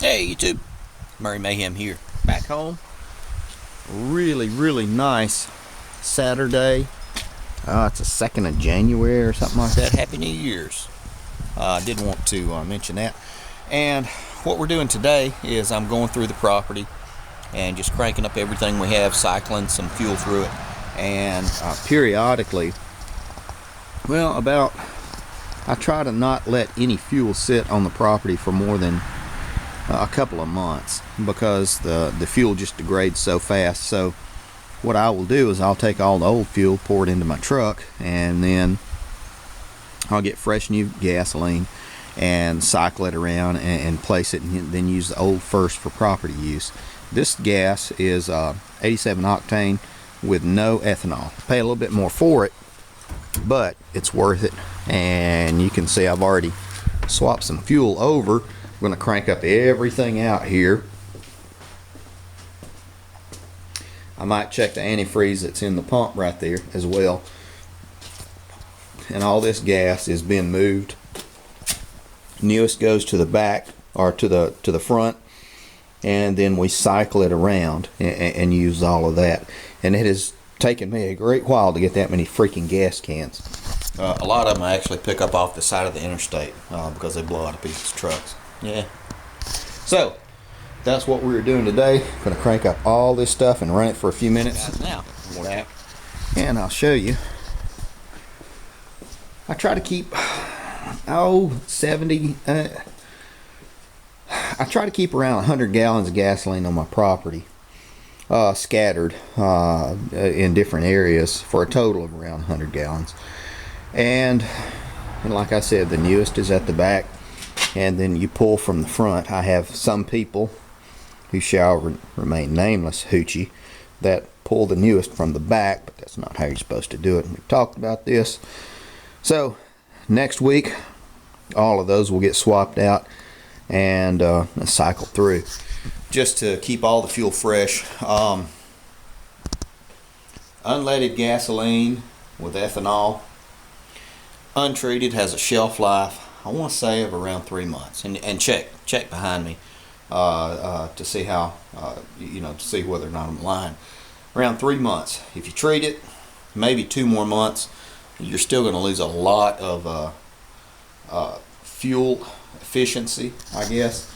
Hey YouTube, Murray Mayhem here, back home. Really nice Saturday. It's the 2nd of January or something like that. Happy New Year's. I did want to mention that. And what we're doing today is I'm going through the property and just cranking up everything we have, cycling some fuel through it, and periodically, I try to not let any fuel sit on the property for more than a couple of months, because the fuel just degrades so fast. So what I will do is I'll take all the old fuel, pour it into my truck, and then I'll get fresh new gasoline and cycle it around and place it, and then use the old first for property use. This gas is 87 octane with no ethanol. Pay a little bit more for it, but it's worth it. And you can see I've already swapped some fuel over. I'm going to crank up everything out here. I might check the antifreeze that's in the pump right there as well. And all this gas is being moved. Newest goes to the back, or to the front, and then we cycle it around and use all of that. And it has taken me a great while to get that many freaking gas cans. A lot of them I actually pick up off the side of the interstate because they blow out of people's trucks. Yeah. So that's what we were doing today. Going to crank up all this stuff and run it for a few minutes. Now, and I'll show you. I try to keep 70. I try to keep around 100 gallons of gasoline on my property, scattered in different areas, for a total of around 100 gallons. And like I said, the newest is at the back, and then you pull from the front. I have some people, who shall remain nameless, hoochie, that pull the newest from the back, but that's not how you're supposed to do it. We talked about this. So next week, all of those will get swapped out and cycled through, just to keep all the fuel fresh. Unleaded gasoline with ethanol, untreated, has a shelf life, I want to say, of around 3 months. And check behind me to see how, to see whether or not I'm lying. Around 3 months. If you treat it, maybe 2 more months, you're still going to lose a lot of fuel efficiency, I guess.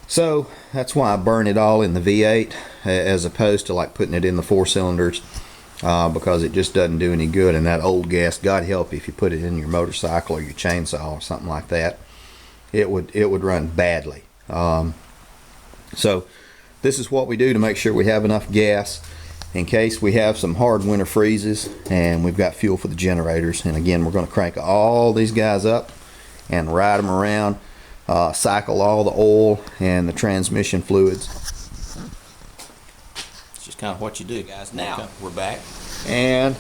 So that's why I burn it all in the V8 as opposed to like putting it in the 4 cylinders, because it just doesn't do any good. And that old gas, God help you, if you put it in your motorcycle or your chainsaw or something like that, it would run badly. So this is what we do to make sure we have enough gas in case we have some hard winter freezes and we've got fuel for the generators. And again, we're going to crank all these guys up and ride them around, cycle all the oil and the transmission fluids. It's just kind of what you do, guys. Now we're back and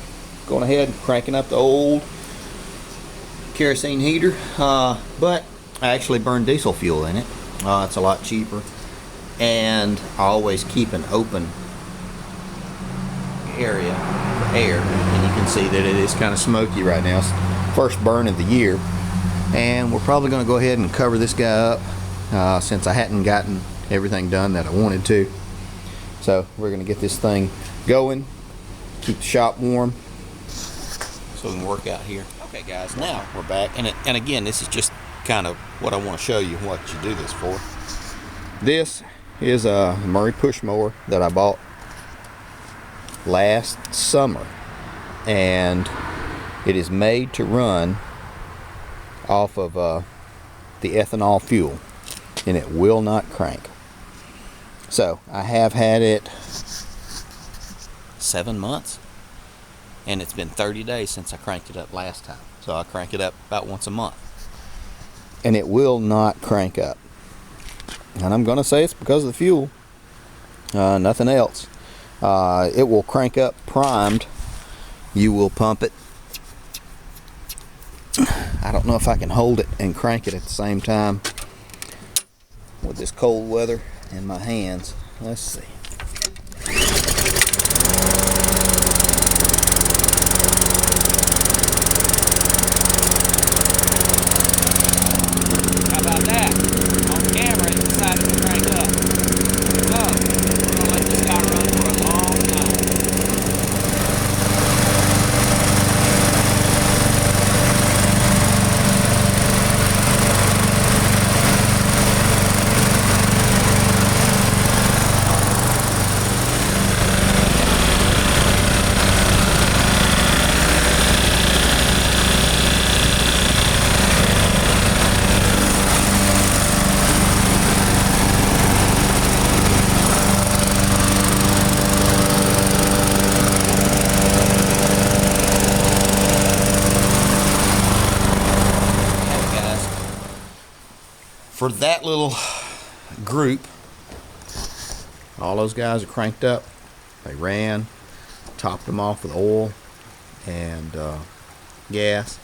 going ahead and cranking up the old kerosene heater, but I actually burn diesel fuel in it. It's a lot cheaper, and I always keep an open area for air, and you can see that it is kind of smoky right now. It's the first burn of the year, and we're probably going to go ahead and cover this guy up since I hadn't gotten everything done that I wanted to. So we're going to get this thing going, keep the shop warm, so we can work out here. Okay guys, now we're back, and again, this is just kind of what I want to show you what you do this for. This is a Murray push mower that I bought last summer, and it is made to run off of the ethanol fuel, and it will not crank. So I have had it 7 months, and it's been 30 days since I cranked it up last time. So I crank it up about once a month, and it will not crank up. And I'm gonna say it's because of the fuel, nothing else. It will crank up primed. You will pump it. I don't know if I can hold it and crank it at the same time with this cold weather in my hands. Let's see. How about that? On for that little group, all those guys are cranked up. They ran, topped them off with oil and gas,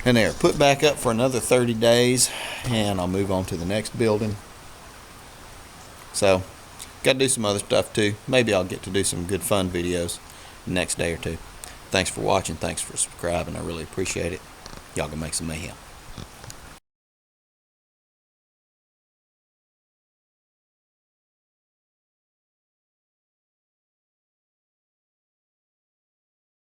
and they're put back up for another 30 days, and I'll move on to the next building. So got to do some other stuff too. Maybe I'll get to do some good fun videos the next day or two. Thanks for watching. Thanks for subscribing. I really appreciate it. Y'all gonna make some mayhem.